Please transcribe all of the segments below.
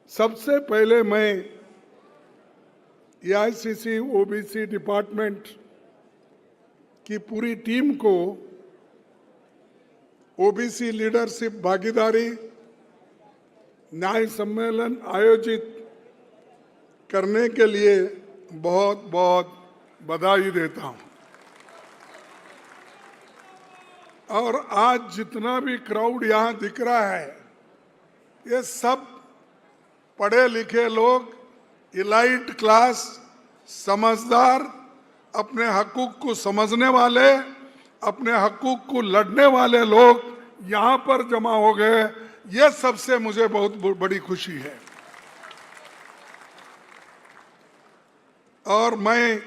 सबसे पहले मैं एआईसीसी ओबीसी डिपार्टमेंट की पूरी टीम को ओबीसी लीडरशिप भागीदारी न्याय सम्मेलन आयोजित करने के लिए बहुत बहुत बधाई देता हूं। और आज जितना भी क्राउड यहाँ दिख रहा है, ये सब पढ़े लिखे लोग, इलाइट क्लास, समझदार, अपने हकूक को समझने वाले, अपने हकूक को लड़ने वाले लोग यहाँ पर जमा हो गए। ये सबसे मुझे बहुत बड़ी खुशी है। और मैं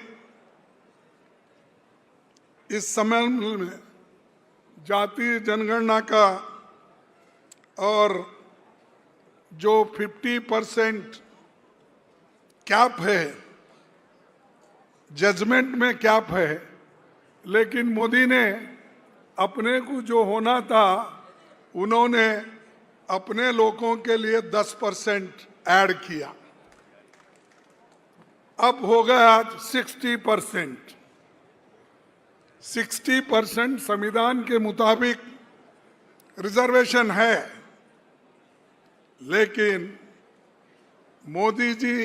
इस सम्मेलन में जातीय जनगणना का और जो 50% कैप है, जजमेंट में कैप है, लेकिन मोदी ने अपने को जो होना था उन्होंने अपने लोगों के लिए 10% ऐड किया। अब हो गया 60%। 60% संविधान के मुताबिक रिजर्वेशन है, लेकिन मोदी जी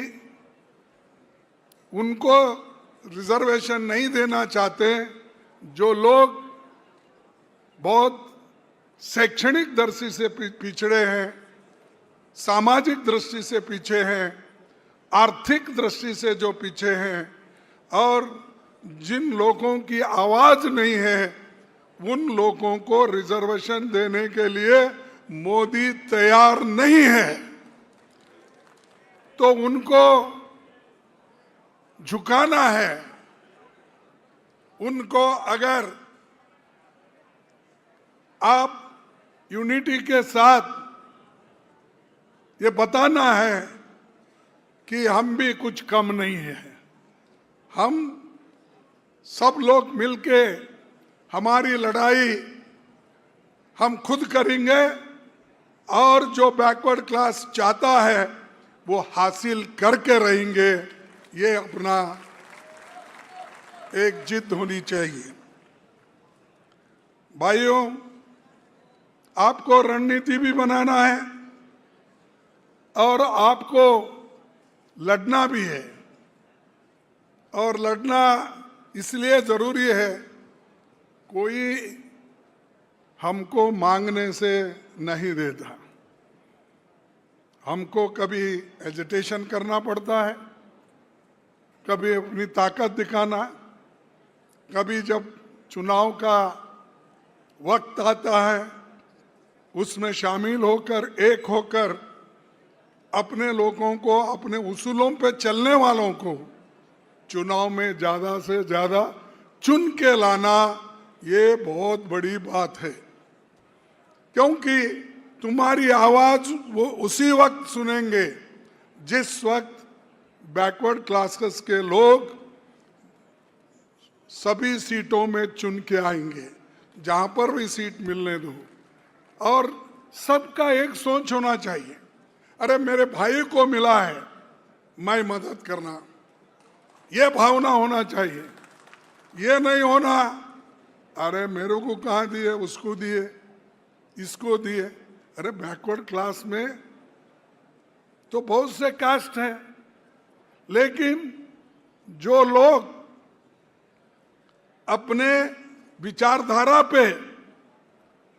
उनको रिजर्वेशन नहीं देना चाहते जो लोग बहुत शैक्षणिक दृष्टि से पिछड़े हैं, सामाजिक दृष्टि से पीछे हैं, आर्थिक दृष्टि से जो पीछे हैं, और जिन लोगों की आवाज नहीं है, उन लोगों को रिजर्वेशन देने के लिए मोदी तैयार नहीं है। तो उनको झुकाना है। उनको अगर आप यूनिटी के साथ ये बताना है कि हम भी कुछ कम नहीं है, हम सब लोग मिलके हमारी लड़ाई हम खुद करेंगे, और जो बैकवर्ड क्लास चाहता है वो हासिल करके रहेंगे। ये अपना एक जिद होनी चाहिए। भाइयों, आपको रणनीति भी बनाना है और आपको लड़ना भी है। और लड़ना इसलिए जरूरी है, कोई हमको मांगने से नहीं देता। हमको कभी एजिटेशन करना पड़ता है, कभी अपनी ताकत दिखाना, कभी जब चुनाव का वक्त आता है उसमें शामिल होकर, एक होकर अपने लोगों को, अपने उसूलों पे चलने वालों को चुनाव में ज्यादा से ज्यादा चुन के लाना, ये बहुत बड़ी बात है। क्योंकि तुम्हारी आवाज वो उसी वक्त सुनेंगे जिस वक्त बैकवर्ड क्लासेस के लोग सभी सीटों में चुन के आएंगे, जहां पर भी सीट मिलने दो। और सबका एक सोच होना चाहिए, अरे मेरे भाई को मिला है, मैं मदद करना, ये भावना होना चाहिए। ये नहीं होना अरे मेरे को कहाँ दिए, उसको दिए, इसको दिए। अरे बैकवर्ड क्लास में तो बहुत से कास्ट हैं, लेकिन जो लोग अपने विचारधारा पे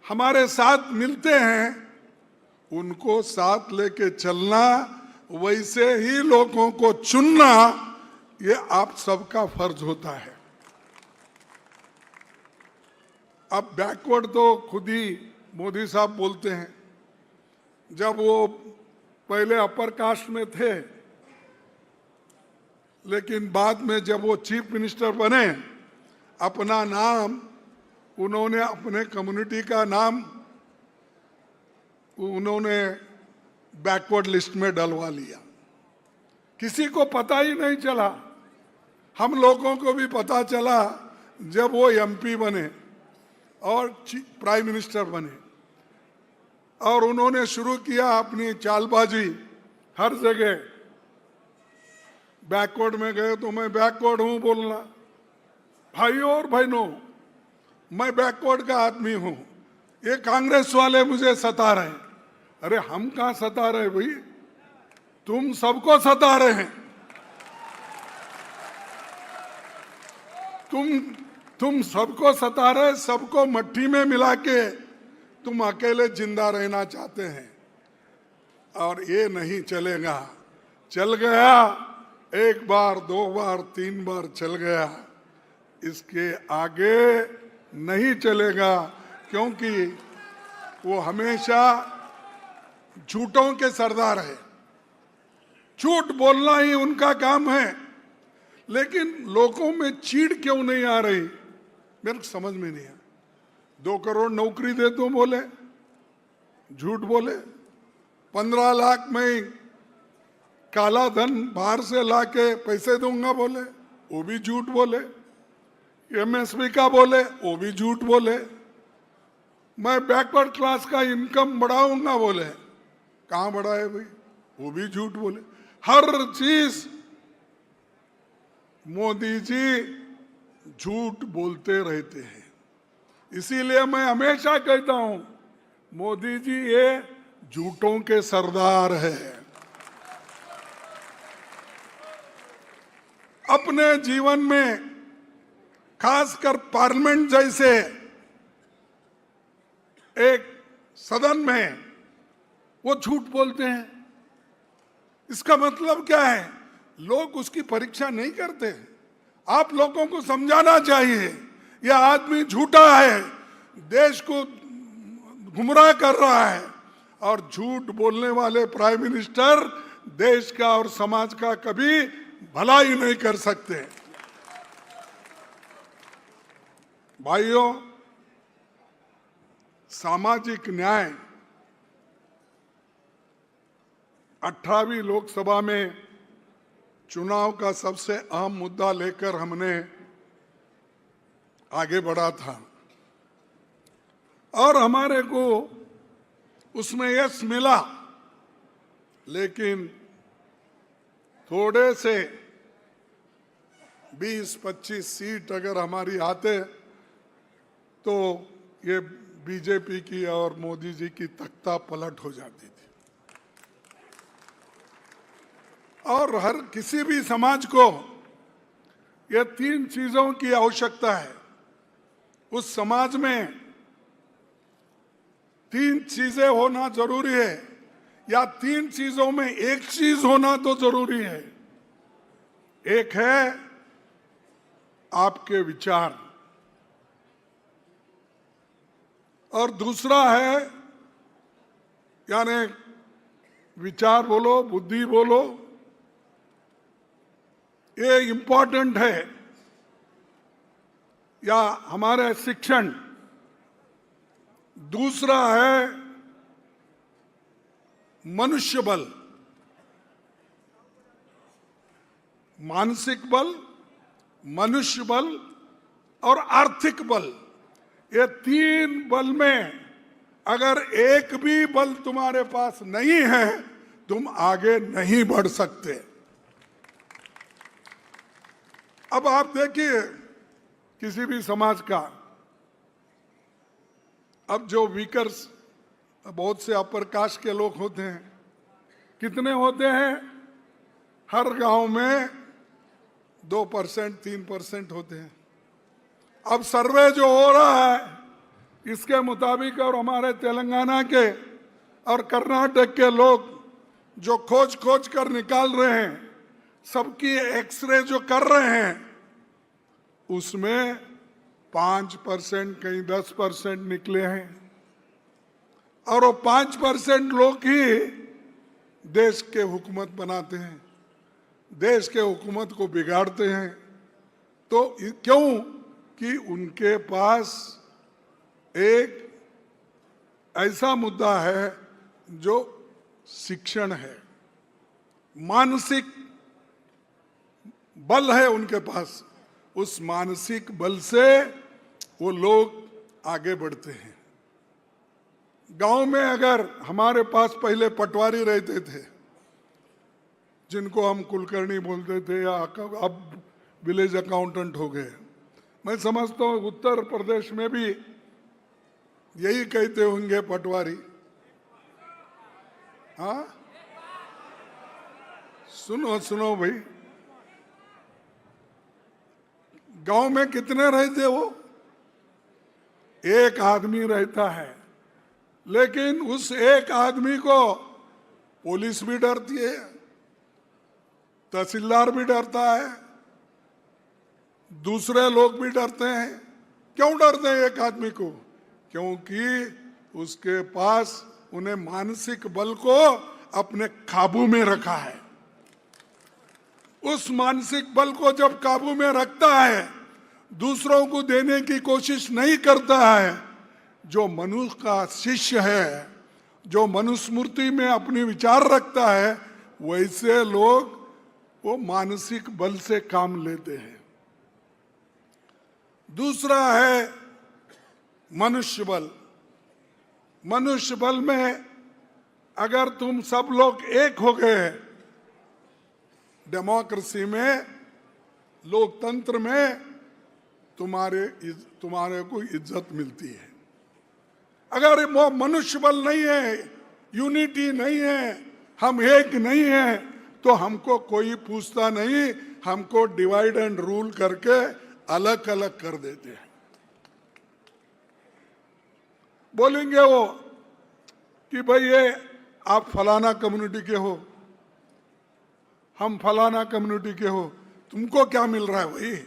हमारे साथ मिलते हैं, उनको साथ लेके चलना, वैसे ही लोगों को चुनना, ये आप सबका फर्ज होता है। अब बैकवर्ड तो खुद ही मोदी साहब बोलते हैं। जब वो पहले अपर कास्ट में थे, लेकिन बाद में जब वो चीफ मिनिस्टर बने, अपना नाम उन्होंने, अपने कम्युनिटी का नाम उन्होंने बैकवर्ड लिस्ट में डलवा लिया। किसी को पता ही नहीं चला। हम लोगों को भी पता चला जब वो एमपी बने और प्राइम मिनिस्टर बने, और उन्होंने शुरू किया अपनी चालबाजी, हर जगह बैकवर्ड में गए तो मैं बैकवर्ड हूं बोलना। भाइयों और बहनों, मैं बैकवर्ड का आदमी हूं, ये कांग्रेस वाले मुझे सता रहे हैं। अरे हम कहां सता रहे भाई, तुम सबको सता रहे हैं। तुम सबको सता रहे, सबको मट्टी में मिला के तुम अकेले जिंदा रहना चाहते हैं, और ये नहीं चलेगा। चल गया, एक बार, दो बार, तीन बार चल गया, इसके आगे नहीं चलेगा, क्योंकि वो हमेशा झूठों के सरदार है। झूठ बोलना ही उनका काम है। लेकिन लोगों में चीड़ क्यों नहीं आ रही, मेरे को समझ में नहीं आया। 2 करोड़ नौकरी दे तो बोले, झूठ बोले। 15 लाख में काला धन बाहर से लाके पैसे दूंगा बोले, वो भी झूठ बोले। एमएसपी का बोले, वो भी झूठ बोले। मैं बैकवर्ड क्लास का इनकम बढ़ाऊंगा बोले, कहां बढ़ाए भाई, वो भी झूठ बोले। हर चीज मोदी जी झूठ बोलते रहते हैं। इसीलिए मैं हमेशा कहता हूं, मोदी जी ये झूठों के सरदार है। अपने जीवन में, खासकर पार्लियामेंट जैसे एक सदन में, वो झूठ बोलते हैं। इसका मतलब क्या है? लोग उसकी परीक्षा नहीं करते। आप लोगों को समझाना चाहिए, यह आदमी झूठा है, देश को गुमराह कर रहा है। और झूठ बोलने वाले प्राइम मिनिस्टर देश का और समाज का कभी भला ही नहीं कर सकते। भाइयों, सामाजिक न्याय 18वीं लोकसभा में चुनाव का सबसे अहम मुद्दा लेकर हमने आगे बढ़ा था, और हमारे को उसमें यश मिला। लेकिन थोड़े से 20-25 सीट अगर हमारी आते तो ये बीजेपी की और मोदी जी की तख्ता पलट हो जाती थी। और हर किसी भी समाज को ये 3 चीजों की आवश्यकता है। उस समाज में 3 चीजें होना जरूरी है, या 3 चीजों में एक चीज होना तो जरूरी है। एक है आपके विचार, और दूसरा है, यानी विचार बोलो, बुद्धि बोलो, ये इंपॉर्टेंट है, या हमारे शिक्षण। दूसरा है मनुष्य बल, मानसिक बल, मनुष्य बल और आर्थिक बल। ये 3 बल में अगर एक भी बल तुम्हारे पास नहीं है, तुम आगे नहीं बढ़ सकते। अब आप देखिए, किसी भी समाज का, अब जो वीकर्स, बहुत से अपर कास्ट के लोग होते हैं, कितने होते हैं? हर गांव में 2%, 3% होते हैं। अब सर्वे जो हो रहा है, इसके मुताबिक, और हमारे तेलंगाना के और कर्नाटक के लोग जो खोज कर निकाल रहे हैं, सबकी एक्सरे जो कर रहे हैं, उसमें 5%, कहीं 10% निकले हैं। और वो 5% लोग ही देश के हुकूमत बनाते हैं, देश के हुकूमत को बिगाड़ते हैं। तो क्यों कि उनके पास एक ऐसा मुद्दा है जो शिक्षण है, मानसिक बल है उनके पास। उस मानसिक बल से वो लोग आगे बढ़ते हैं। गांव में अगर हमारे पास पहले पटवारी रहते थे, जिनको हम कुलकर्णी बोलते थे या अब विलेज अकाउंटेंट हो गए। मैं समझता हूँ उत्तर प्रदेश में भी यही कहते होंगे पटवारी। हाँ, सुनो सुनो भाई, गांव में कितने रहते हो? एक आदमी रहता है, लेकिन उस एक आदमी को पुलिस भी डरती है, तहसीलदार भी डरता है, दूसरे लोग भी डरते हैं। क्यों डरते हैं एक आदमी को? क्योंकि उसके पास उन्हें मानसिक बल को अपने काबू में रखा है। उस मानसिक बल को जब काबू में रखता है, दूसरों को देने की कोशिश नहीं करता है। जो मनुष्य का शिष्य है, जो मनुस्मृति में अपनी विचार रखता है, वैसे लोग वो मानसिक बल से काम लेते हैं। दूसरा है मनुष्य बल। मनुष्य बल में अगर तुम सब लोग एक हो गए, डेमोक्रेसी में, लोकतंत्र में तुम्हारे को इज्जत मिलती है। अगर वो मनुष्य बल नहीं है, यूनिटी नहीं है, हम एक नहीं है, तो हमको कोई पूछता नहीं, हमको डिवाइड एंड रूल करके अलग अलग कर देते हैं। बोलेंगे वो कि भाई ये आप फलाना कम्युनिटी के हो, हम फलाना कम्युनिटी के हो, तुमको क्या मिल रहा है? भाई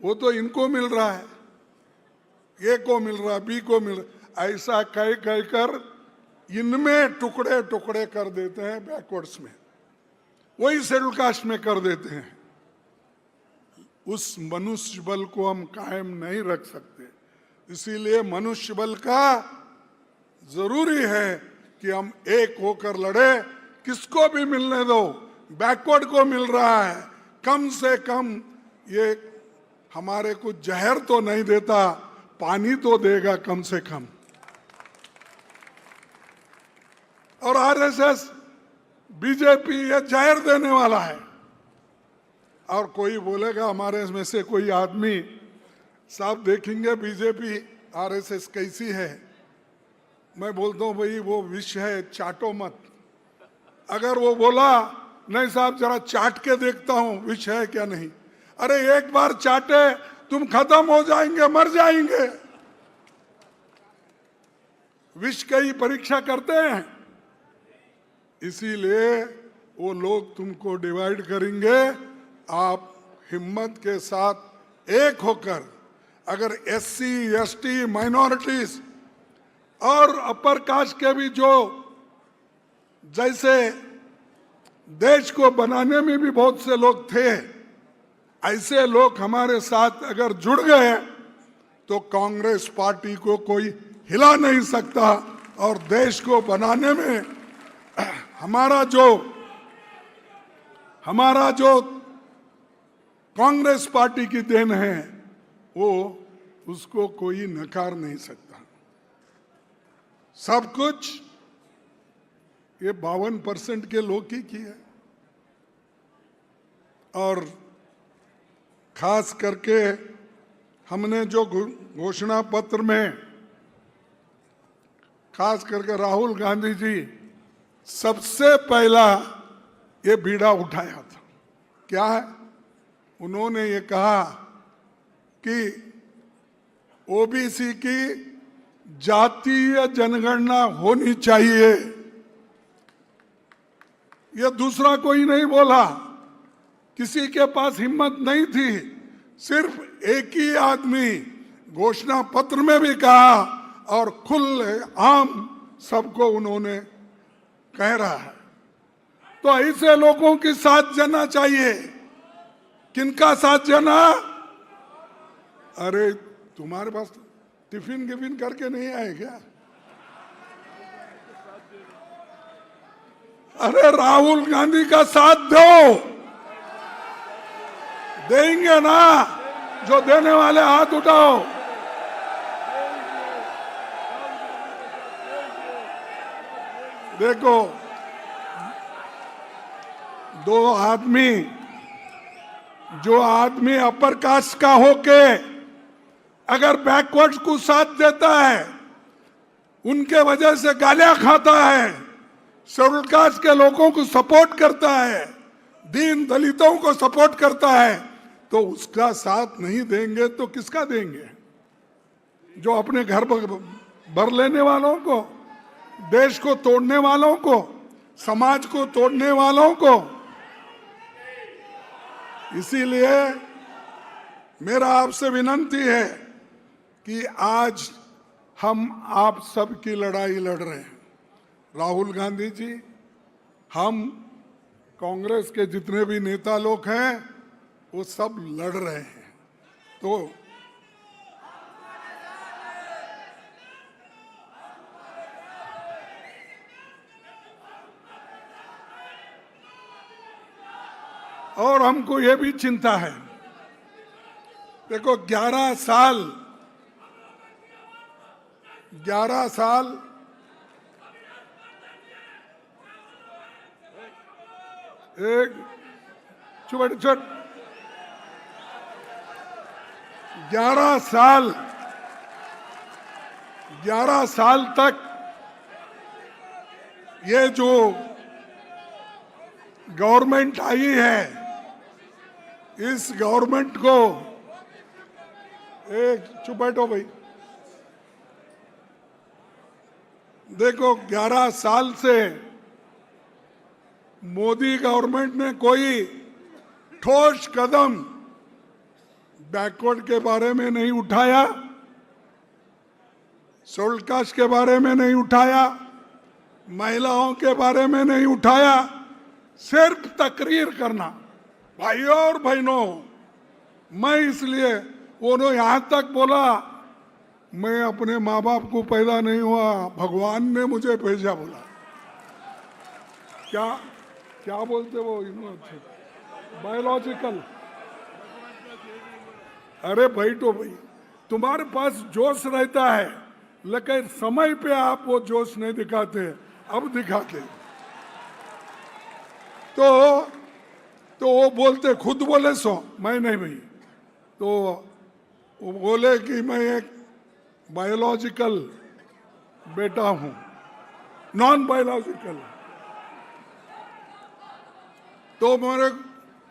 वो तो इनको मिल रहा है, ए को मिल रहा है, बी को मिल रहा है। ऐसा कह कर इनमें टुकड़े टुकड़े कर देते हैं, बैकवर्ड्स में, वही शेड्यूल कास्ट में कर देते हैं। उस मनुष्य बल को हम कायम नहीं रख सकते। इसीलिए मनुष्य बल का जरूरी है कि हम एक होकर लड़े। किसको भी मिलने दो, बैकवर्ड को मिल रहा है, कम से कम ये हमारे को जहर तो नहीं देता, पानी तो देगा कम से कम। और आरएसएस, बीजेपी ये जहर देने वाला है। और कोई बोलेगा हमारे में से कोई आदमी, साहब देखेंगे बीजेपी आरएसएस कैसी है। मैं बोलता हूँ भाई वो विष है, चाटो मत। अगर वो बोला नहीं साहब जरा चाट के देखता हूं विष है क्या नहीं, अरे एक बार चाटे तुम खत्म हो जाएंगे, मर जाएंगे। विष की परीक्षा करते हैं, इसीलिए वो लोग तुमको डिवाइड करेंगे। आप हिम्मत के साथ एक होकर, अगर एससी, एसटी, माइनॉरिटीज और अपर कास्ट के भी जो जैसे देश को बनाने में भी बहुत से लोग थे, ऐसे लोग हमारे साथ अगर जुड़ गए तो कांग्रेस पार्टी को कोई हिला नहीं सकता। और देश को बनाने में हमारा जो कांग्रेस पार्टी की देन है, वो उसको कोई नकार नहीं सकता। सब कुछ ये 52% के लोग ही की है। और खास करके हमने जो घोषणा पत्र में, खास करके राहुल गांधी जी सबसे पहला ये बीड़ा उठाया था। क्या है? उन्होंने ये कहा कि ओबीसी की जातीय जनगणना होनी चाहिए। ये दूसरा कोई नहीं बोला, किसी के पास हिम्मत नहीं थी। सिर्फ एक ही आदमी घोषणा पत्र में भी कहा और खुले आम सबको उन्होंने कह रहा है। तो ऐसे लोगों के साथ जाना चाहिए। किनका साथ जाना? अरे तुम्हारे पास टिफिन गिफिन करके नहीं आए क्या? अरे राहुल गांधी का साथ दो, देंगे ना? जो देने वाले हाथ उठाओ। देखो जो आदमी अपर कास्ट का होके अगर बैकवर्ड को साथ देता है, उनके वजह से गालियां खाता है, शेड्यूल कास्ट के लोगों को सपोर्ट करता है, दीन दलितों को सपोर्ट करता है, तो उसका साथ नहीं देंगे तो किसका देंगे? जो अपने घर भर लेने वालों को, देश को तोड़ने वालों को, समाज को तोड़ने वालों को। इसीलिए मेरा आपसे विनती है कि आज हम आप सबकी लड़ाई लड़ रहे हैं। राहुल गांधी जी, हम कांग्रेस के जितने भी नेता लोग हैं वो सब लड़ रहे हैं। तो और हमको ये भी चिंता है, देखो 11 साल एक छोड़ 11 साल तक ये जो गवर्नमेंट आई है, इस गवर्नमेंट को चुप बैठो भाई। देखो 11 साल से मोदी गवर्नमेंट ने कोई ठोस कदम बैकवर्ड के बारे में नहीं उठाया, शेड्यूल कास्ट के बारे में नहीं उठाया, महिलाओं के बारे में नहीं उठाया, सिर्फ तकरीर करना। भाइयों और बहनों, मैं इसलिए उन्होंने यहां तक बोला, मैं अपने माँ बाप को पैदा नहीं हुआ, भगवान ने मुझे भेजा, बोला। क्या बोलते वो बायोलॉजिकल। अरे भाई, तो भाई तुम्हारे पास जोश रहता है, लेकिन समय पे आप वो जोश नहीं दिखाते, अब दिखाते। तो वो बोलते, खुद बोले सो, मैं नहीं भाई। तो वो बोले कि मैं एक बायोलॉजिकल बेटा हूं, नॉन बायोलॉजिकल। तो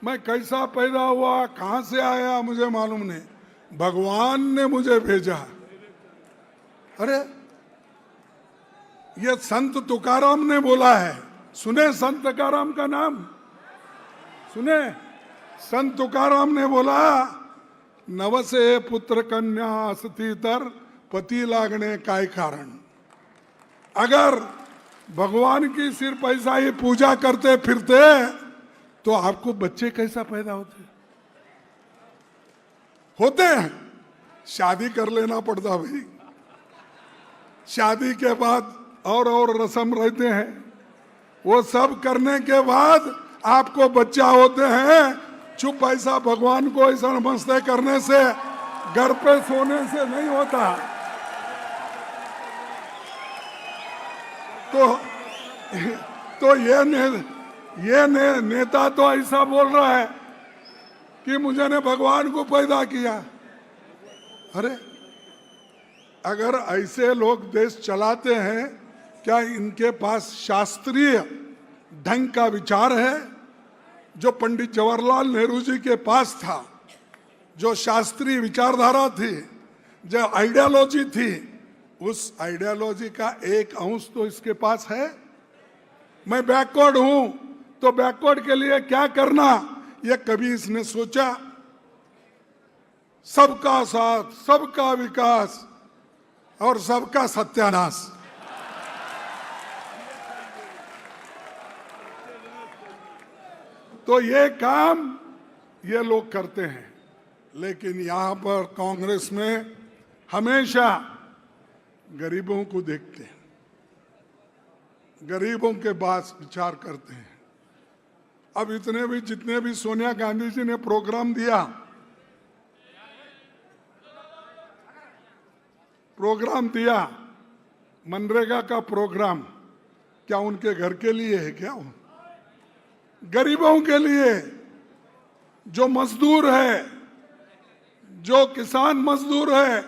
मैं कैसा पैदा हुआ, कहां से आया, मुझे मालूम नहीं, भगवान ने मुझे भेजा। अरे ये संत तुकाराम ने बोला है, सुने संत तुकाराम का नाम सुने? संत तुकाराम ने बोला, नवसे पुत्र कन्या असती तर पति लागणे काय कारण। अगर भगवान की सिर्फ ऐसा ही पूजा करते फिरते तो आपको बच्चे कैसा पैदा होते हैं? शादी कर लेना पड़ता भाई, शादी के बाद और रस्म रहते हैं, वो सब करने के बाद आपको बच्चा होते हैं। चुप ऐसा भगवान को ऐसा नमस्ते करने से, घर पे सोने से नहीं होता। तो ये नेता तो ऐसा बोल रहा है कि मुझे ने भगवान को पैदा किया। अरे अगर ऐसे लोग देश चलाते हैं, क्या इनके पास शास्त्रीय ढंग का विचार है? जो पंडित जवाहरलाल नेहरू जी के पास था, जो शास्त्रीय विचारधारा थी, जो आइडियोलॉजी थी, उस आइडियोलॉजी का एक अंश तो इसके पास है। मैं बैकवर्ड हूं, तो बैकवर्ड के लिए क्या करना, ये कभी इसने सोचा? सबका साथ, सबका विकास और सबका सत्यानाश। तो ये काम ये लोग करते हैं, लेकिन यहां पर कांग्रेस में हमेशा गरीबों को देखते हैं, गरीबों के बाद विचार करते हैं। अब जितने भी सोनिया गांधी जी ने प्रोग्राम दिया, मनरेगा का प्रोग्राम, क्या उनके घर के लिए है क्या? गरीबों के लिए, जो मजदूर है, जो किसान मजदूर है,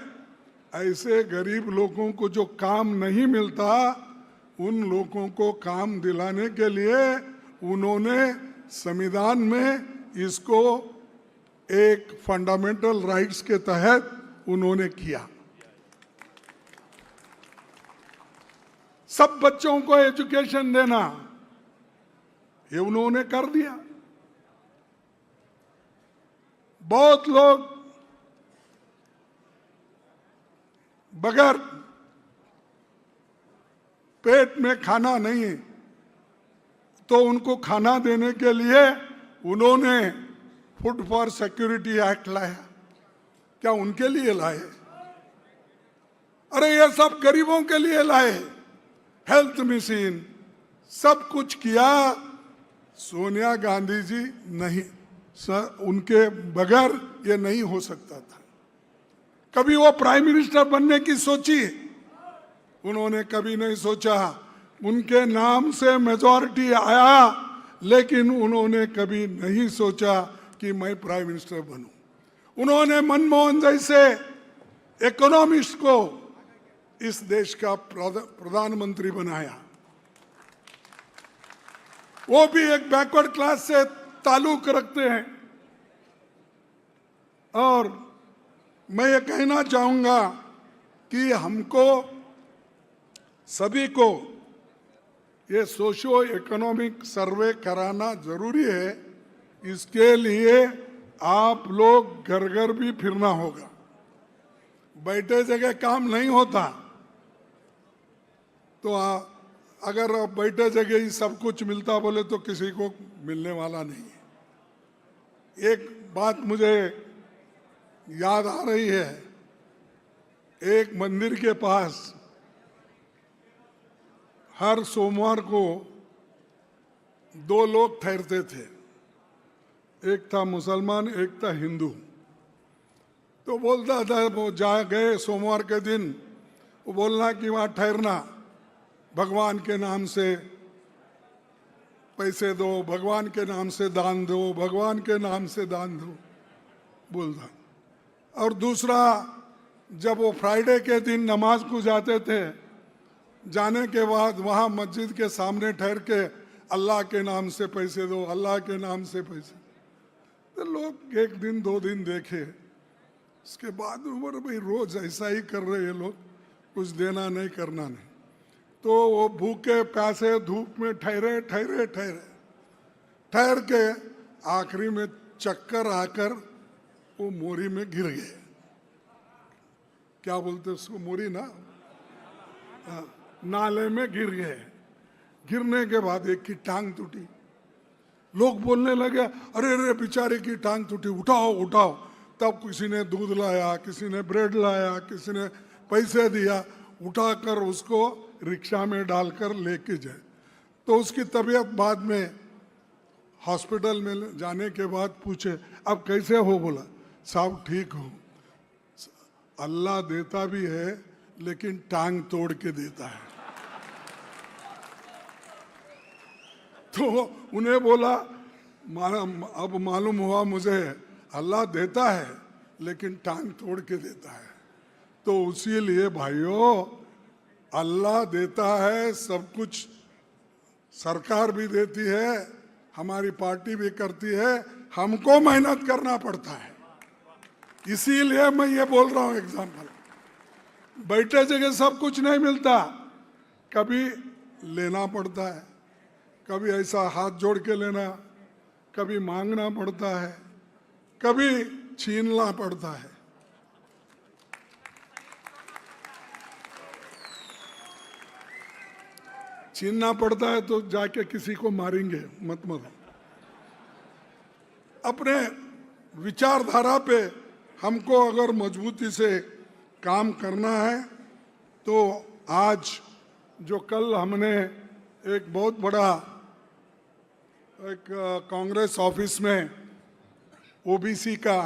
ऐसे गरीब लोगों को जो काम नहीं मिलता, उन लोगों को काम दिलाने के लिए उन्होंने संविधान में इसको एक फंडामेंटल राइट्स के तहत उन्होंने किया। सब बच्चों को एजुकेशन देना, ये उन्होंने कर दिया। बहुत लोग बगैर पेट में खाना नहीं है, तो उनको खाना देने के लिए उन्होंने फूड फॉर सिक्योरिटी एक्ट लाया। क्या उनके लिए लाए? अरे ये सब गरीबों के लिए लाए। हेल्थ मिशन, सब कुछ किया। सोनिया गांधी जी नहीं, उनके बगैर ये नहीं हो सकता था। कभी वो प्राइम मिनिस्टर बनने की सोची? उन्होंने कभी नहीं सोचा। उनके नाम से मेजॉरिटी आया, लेकिन उन्होंने कभी नहीं सोचा कि मैं प्राइम मिनिस्टर बनूं। उन्होंने मनमोहन जैसे इकोनॉमिस्ट को इस देश का प्रधानमंत्री बनाया। वो भी एक बैकवर्ड क्लास से ताल्लुक रखते हैं। और मैं ये कहना चाहूंगा कि हमको सभी को ये सोशो इकोनॉमिक सर्वे कराना जरूरी है। इसके लिए आप लोग घर घर भी फिरना होगा। बैठे जगह काम नहीं होता। तो अगर बैठे जगह ही सब कुछ मिलता बोले तो किसी को मिलने वाला नहीं है। एक बात मुझे याद आ रही है। एक मंदिर के पास हर सोमवार को 2 लोग ठहरते थे। एक था मुसलमान, एक था हिंदू। तो बोलता था, वो जा गए सोमवार के दिन, वो बोलना कि वहाँ ठहरना, भगवान के नाम से पैसे दो, भगवान के नाम से दान दो, भगवान के नाम से दान दो बोलता। और दूसरा, जब वो फ्राइडे के दिन नमाज को जाते थे, जाने के बाद वहाँ मस्जिद के सामने ठहर के अल्लाह के नाम से पैसे दो, अल्लाह के नाम से पैसे। तो लोग 1 दिन 2 दिन देखे, उसके बाद बोले भाई रोज ऐसा ही कर रहे ये लोग, कुछ देना नहीं करना नहीं। तो वो भूखे प्यासे धूप में ठहरे ठहरे ठहरे ठहर के आखिरी में चक्कर आकर वो मोरी में गिर गए। क्या बोलते उसको, मोरी ना, नाले में गिर गए। गिरने के बाद एक की टांग टूटी। लोग बोलने लगे, अरे अरे बेचारे की टांग टूटी, उठाओ उठाओ। तब किसी ने दूध लाया, किसी ने ब्रेड लाया, किसी ने पैसे दिया, उठाकर उसको रिक्शा में डालकर लेके जाए। तो उसकी तबीयत बाद में हॉस्पिटल में जाने के बाद पूछे, अब कैसे हो? बोला, साहब ठीक हो। अल्लाह देता भी है लेकिन टांग तोड़ के देता है। तो उन्हें बोला, अब मालूम हुआ मुझे, अल्लाह देता है लेकिन टांग तोड़ के देता है। तो उसी लिए भाइयों, अल्लाह देता है सब कुछ, सरकार भी देती है, हमारी पार्टी भी करती है, हमको मेहनत करना पड़ता है। इसीलिए मैं ये बोल रहा हूँ एग्जाम्पल, बैठे जगह सब कुछ नहीं मिलता, कभी लेना पड़ता है, कभी ऐसा हाथ जोड़ के लेना, कभी मांगना पड़ता है, कभी छीनना पड़ता है। छीनना पड़ता है तो जाके किसी को मारेंगे मत मारो। अपने विचारधारा पे हमको अगर मजबूती से काम करना है तो आज जो कल हमने एक बहुत बड़ा एक कांग्रेस ऑफिस में ओबीसी का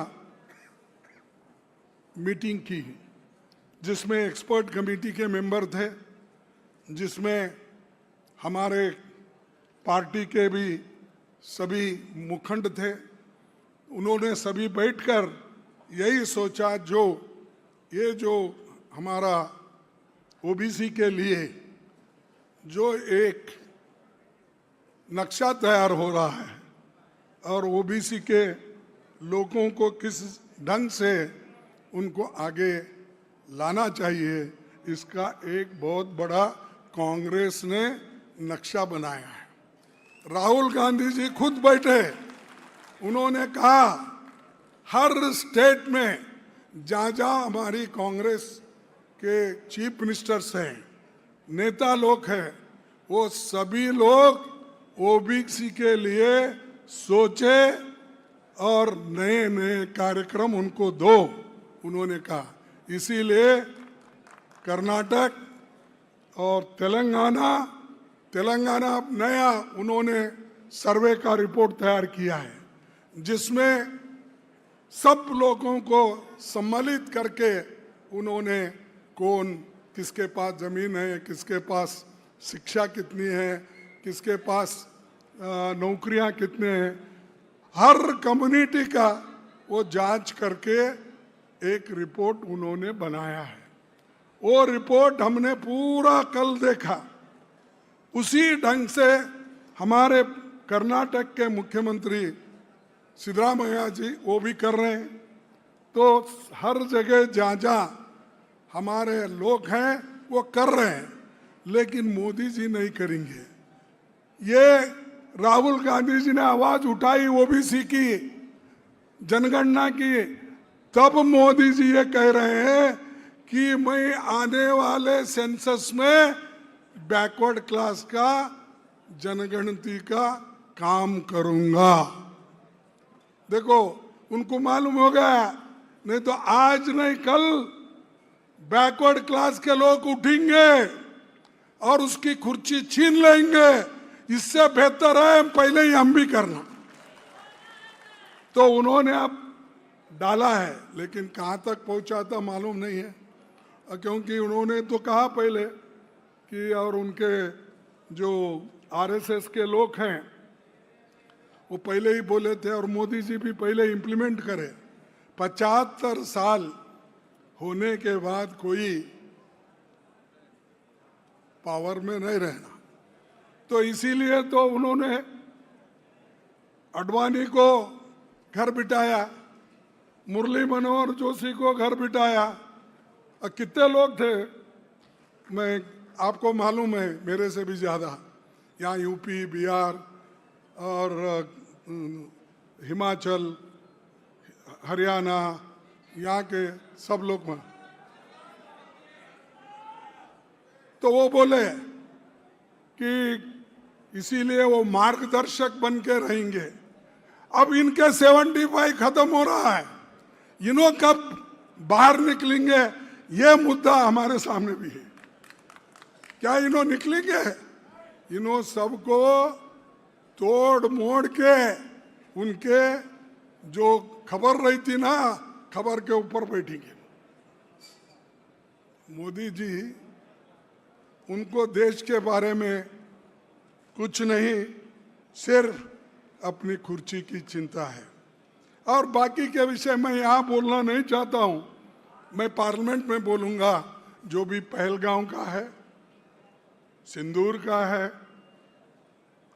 मीटिंग की, जिसमें एक्सपर्ट कमेटी के मेंबर थे, जिसमें हमारे पार्टी के भी सभी मुखंड थे, उन्होंने सभी बैठकर यही सोचा जो हमारा ओबीसी के लिए जो एक नक्शा तैयार हो रहा है और ओबीसी के लोगों को किस ढंग से उनको आगे लाना चाहिए, इसका एक बहुत बड़ा कांग्रेस ने नक्शा बनाया है। राहुल गांधी जी खुद बैठे, उन्होंने कहा हर स्टेट में जहाँ जहाँ हमारी कांग्रेस के चीफ मिनिस्टर्स हैं, नेता लोग हैं, वो सभी लोग ओबीसी के लिए सोचे और नए नए कार्यक्रम उनको दो, उन्होंने कहा। इसीलिए कर्नाटक और तेलंगाना अब नया उन्होंने सर्वे का रिपोर्ट तैयार किया है, जिसमें सब लोगों को सम्मिलित करके उन्होंने कौन किसके पास ज़मीन है, किसके पास शिक्षा कितनी है, किसके पास नौकरियां कितने हैं, हर कम्युनिटी का वो जांच करके एक रिपोर्ट उन्होंने बनाया है। वो रिपोर्ट हमने पूरा कल देखा। उसी ढंग से हमारे कर्नाटक के मुख्यमंत्री सिद्धरामैया जी वो भी कर रहे हैं। तो हर जगह जहाँ जहाँ हमारे लोग हैं वो कर रहे हैं, लेकिन मोदी जी नहीं करेंगे। ये राहुल गांधी जी ने आवाज उठाई ओबीसी की जनगणना की, तब मोदी जी ये कह रहे हैं कि मैं आने वाले सेंसस में बैकवर्ड क्लास का जनगणति का काम करूंगा। देखो, उनको मालूम हो गया, नहीं तो आज नहीं कल बैकवर्ड क्लास के लोग उठेंगे और उसकी कुर्सी छीन लेंगे। इससे बेहतर है पहले ही हम भी करना। तो उन्होंने अब डाला है, लेकिन कहाँ तक पहुंचा था मालूम नहीं है, क्योंकि उन्होंने तो कहा पहले कि और उनके जो आरएसएस के लोग हैं वो पहले ही बोले थे और मोदी जी भी पहले इम्प्लीमेंट करे। 75 साल होने के बाद कोई पावर में नहीं रहना, तो इसीलिए तो उन्होंने आडवाणी को घर बिठाया, मुरली मनोहर जोशी को घर बिठाया। और कितने लोग थे, मैं आपको मालूम है मेरे से भी ज़्यादा, यहाँ यूपी, बिहार और हिमाचल, हरियाणा, यहाँ के सब लोग में। तो वो बोले कि इसीलिए वो मार्गदर्शक बन के रहेंगे। अब इनके 75 खत्म हो रहा है, इन्हों कब बाहर निकलेंगे, ये मुद्दा हमारे सामने भी है। क्या इन्हों निकलेंगे? इन्हों सबको तोड़ मोड़ के उनके जो खबर रही थी ना, खबर के ऊपर बैठेंगे। मोदी जी, उनको देश के बारे में कुछ नहीं, सिर्फ अपनी कुर्सी की चिंता है। और बाकी के विषय मैं यहाँ बोलना नहीं चाहता हूँ, मैं पार्लियामेंट में बोलूँगा। जो भी पहलगांव का है, सिंदूर का है,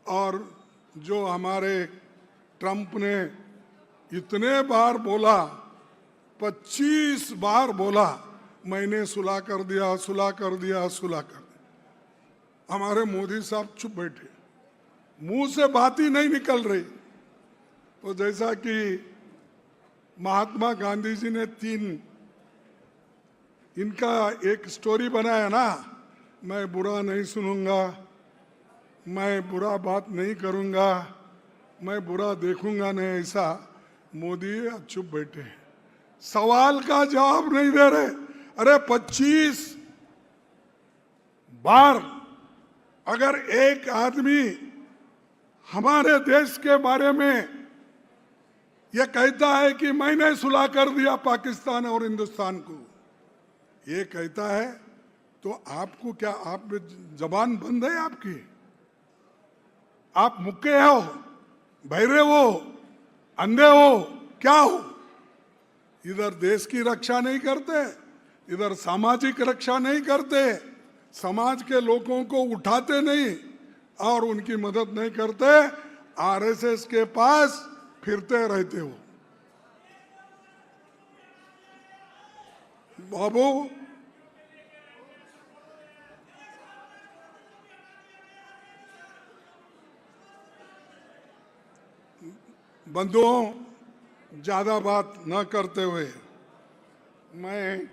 और जो हमारे ट्रंप ने इतने बार बोला, 25 बार बोला मैंने सुलह कर दिया, सुलह कर दिया, सुलह कर दिया। हमारे मोदी साहब चुप बैठे, मुंह से बात ही नहीं निकल रही। तो जैसा कि महात्मा गांधी जी ने 3 इनका एक स्टोरी बनाया ना, मैं बुरा नहीं सुनूंगा, मैं बुरा बात नहीं करूंगा, मैं बुरा देखूंगा नहीं, ऐसा मोदी चुप बैठे, सवाल का जवाब नहीं दे रहे। अरे 25 बार अगर एक आदमी हमारे देश के बारे में यह कहता है कि मैंने सुलह कर दिया पाकिस्तान और हिंदुस्तान को, ये कहता है, तो आपको क्या, आप में जबान बंद है आपकी? आप मुक्के हो? बहरे हो, अंधे हो, क्या हो? इधर देश की रक्षा नहीं करते, इधर सामाजिक रक्षा नहीं करते, समाज के लोगों को उठाते नहीं और उनकी मदद नहीं करते, आरएसएस के पास फिरते रहते हो। बाबू, बंधुओं, ज्यादा बात न करते हुए मैं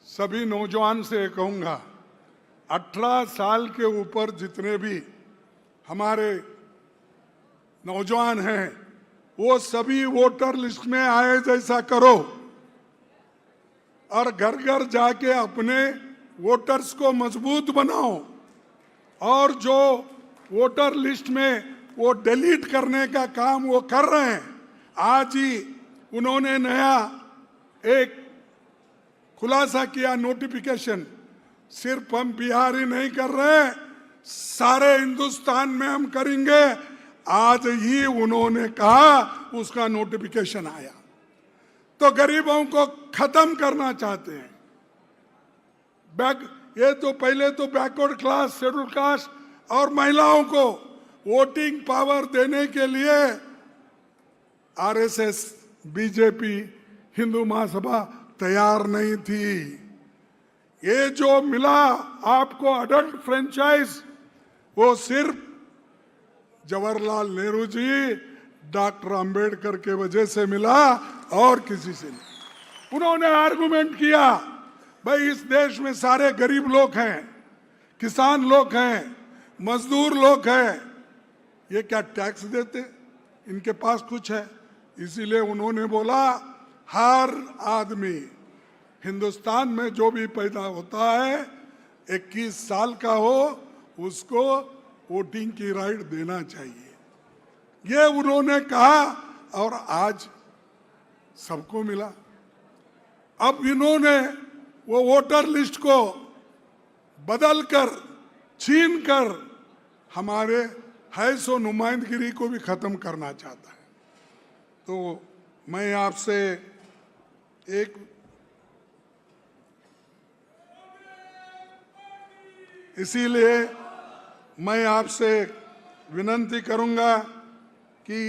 सभी नौजवान से कहूंगा, 18 साल के ऊपर जितने भी हमारे नौजवान हैं वो सभी वोटर लिस्ट में आए जैसा करो और घर घर जाके अपने वोटर्स को मजबूत बनाओ और जो वोटर लिस्ट में वो डिलीट करने का काम वो कर रहे हैं। आज ही उन्होंने नया एक खुलासा किया, नोटिफिकेशन। सिर्फ हम बिहार ही नहीं कर रहे, सारे हिंदुस्तान में हम करेंगे। आज ही उन्होंने कहा, उसका नोटिफिकेशन आया। तो गरीबों को खत्म करना चाहते हैं। ये तो पहले तो बैकवर्ड क्लास, शेड्यूल कास्ट और महिलाओं को वोटिंग पावर देने के लिए आरएसएस, बीजेपी, हिंदू महासभा तैयार नहीं थी। ये जो मिला आपको अडल्ट फ्रेंचाइज, वो सिर्फ जवाहरलाल नेहरू जी, डॉक्टर अंबेडकर के वजह से मिला और किसी से नहीं। उन्होंने आर्गुमेंट किया, भाई इस देश में सारे गरीब लोग हैं, किसान लोग हैं, मजदूर लोग हैं, ये क्या टैक्स देते? इनके पास कुछ है। इसीलिए उन्होंने बोला, हर आदमी हिंदुस्तान में जो भी पैदा होता है 21 साल का हो, उसको वोटिंग की राइट देना चाहिए। ये उन्होंने कहा और आज सबको मिला। अब इन्होंने वो वोटर लिस्ट को बदलकर, छीनकर हमारे है सो नुमाइंदगिरी को भी खत्म करना चाहता है। तो मैं आपसे एक इसीलिए मैं आपसे विनती करूंगा कि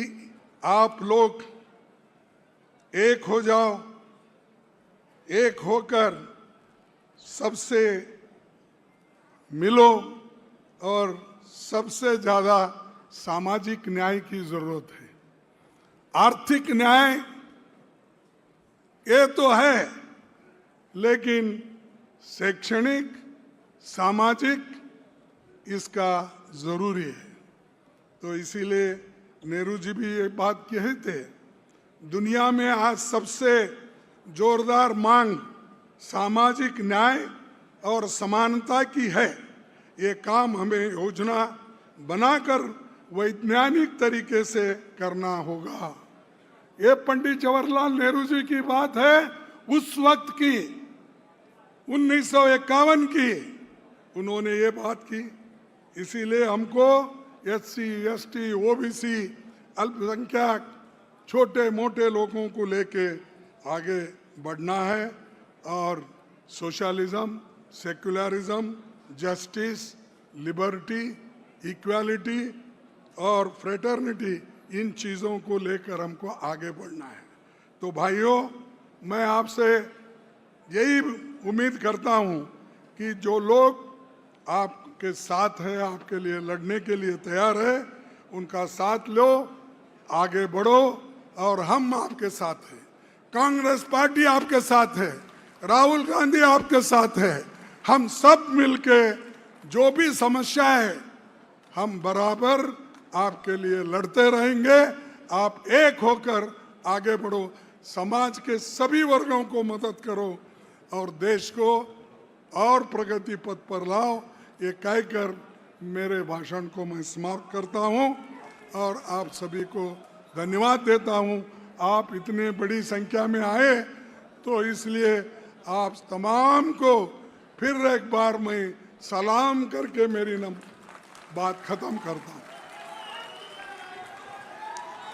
आप लोग एक हो जाओ, एक होकर सबसे मिलो और सबसे ज्यादा सामाजिक न्याय की जरूरत है। आर्थिक न्याय ये तो है, लेकिन शैक्षणिक, सामाजिक इसका जरूरी है। तो इसीलिए नेहरू जी भी ये बात कहे थे, दुनिया में आज सबसे जोरदार मांग सामाजिक न्याय और समानता की है। ये काम हमें योजना बनाकर वैज्ञानिक तरीके से करना होगा। ये पंडित जवाहरलाल नेहरू जी की बात है, उस वक्त की, 1951 की उन्होंने ये बात की। इसीलिए हमको एससी, एसटी, ओबीसी, अल्पसंख्यक, छोटे मोटे लोगों को लेके आगे बढ़ना है और socialism, secularism, justice, liberty, equality और फ्रेटर्निटी, इन चीज़ों को लेकर हमको आगे बढ़ना है। तो भाइयों, मैं आपसे यही उम्मीद करता हूं कि जो लोग आपके साथ है, आपके लिए लड़ने के लिए तैयार है, उनका साथ लो, आगे बढ़ो और हम आपके साथ हैं। कांग्रेस पार्टी आपके साथ है, राहुल गांधी आपके साथ है। हम सब मिलके जो भी समस्या है, हम बराबर आपके लिए लड़ते रहेंगे। आप एक होकर आगे बढ़ो, समाज के सभी वर्गों को मदद करो और देश को और प्रगति पथ पर लाओ। ये कहकर मेरे भाषण को मैं समाप्त करता हूं और आप सभी को धन्यवाद देता हूं। आप इतने बड़ी संख्या में आए, तो इसलिए आप तमाम को फिर एक बार मैं सलाम करके मेरी बात खत्म करता हूं।